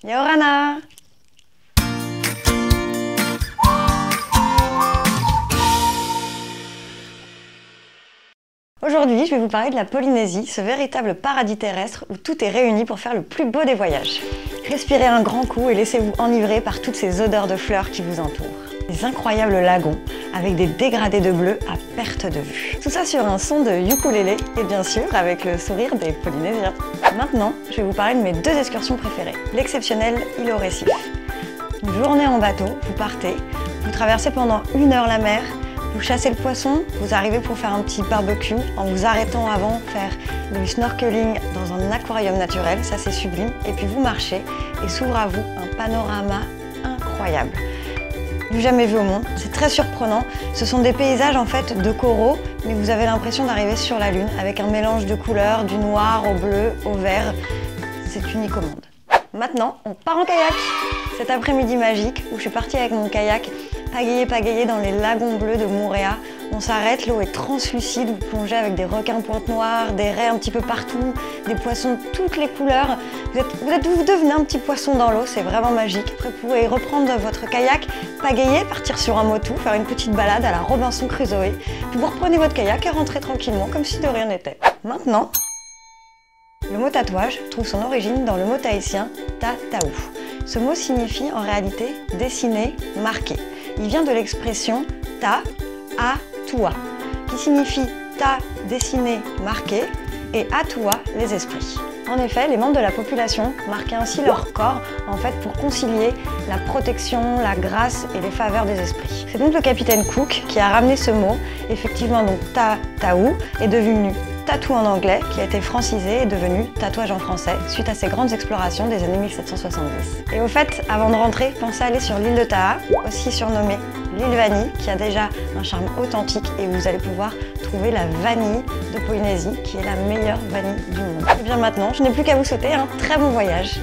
Yorana! Aujourd'hui, je vais vous parler de la Polynésie, ce véritable paradis terrestre où tout est réuni pour faire le plus beau des voyages. Respirez un grand coup et laissez-vous enivrer par toutes ces odeurs de fleurs qui vous entourent. Des incroyables lagons avec des dégradés de bleu à perte de vue. Tout ça sur un son de ukulélé et bien sûr avec le sourire des Polynésiens. Maintenant, je vais vous parler de mes deux excursions préférées. L'exceptionnelle île au récif. Une journée en bateau, vous partez, vous traversez pendant 1 heure la mer, vous chassez le poisson, vous arrivez pour faire un petit barbecue en vous arrêtant avant, faire du snorkeling dans un aquarium naturel, ça c'est sublime, et puis vous marchez et s'ouvre à vous un panorama incroyable. Du jamais vu au monde, c'est très surprenant, ce sont des paysages en fait de coraux, mais vous avez l'impression d'arriver sur la lune avec un mélange de couleurs, du noir au bleu, au vert, c'est unique au monde. Maintenant, on part en kayak. Cet après-midi magique où je suis partie avec mon kayak pagayer dans les lagons bleus de Moorea. On s'arrête, l'eau est translucide, vous plongez avec des requins pointe noire, des raies un petit peu partout, des poissons de toutes les couleurs. Vous devenez un petit poisson dans l'eau, c'est vraiment magique. Après, vous pouvez reprendre votre kayak, pagayer, partir sur un motou, faire une petite balade à la Robinson Crusoe. Puis vous reprenez votre kayak et rentrez tranquillement comme si de rien n'était. Maintenant, le mot tatouage trouve son origine dans le mot tahitien ta-taou. Ce mot signifie en réalité dessiner, marquer. Il vient de l'expression ta, a, tua, qui signifie ta, dessiner, marquer, et atua, les esprits. En effet, les membres de la population marquaient ainsi leur corps en fait pour concilier la protection, la grâce et les faveurs des esprits. C'est donc le capitaine Cook qui a ramené ce mot. Effectivement, donc ta-taou est devenu tatou en anglais, qui a été francisé et devenu tatouage en français suite à ses grandes explorations des années 1770. Et au fait, avant de rentrer, pensez à aller sur l'île de Taha, aussi surnommée l'île Vanille, qui a déjà un charme authentique et où vous allez pouvoir trouver la vanille de Polynésie, qui est la meilleure vanille du monde. Et bien maintenant, je n'ai plus qu'à vous souhaiter un très bon voyage.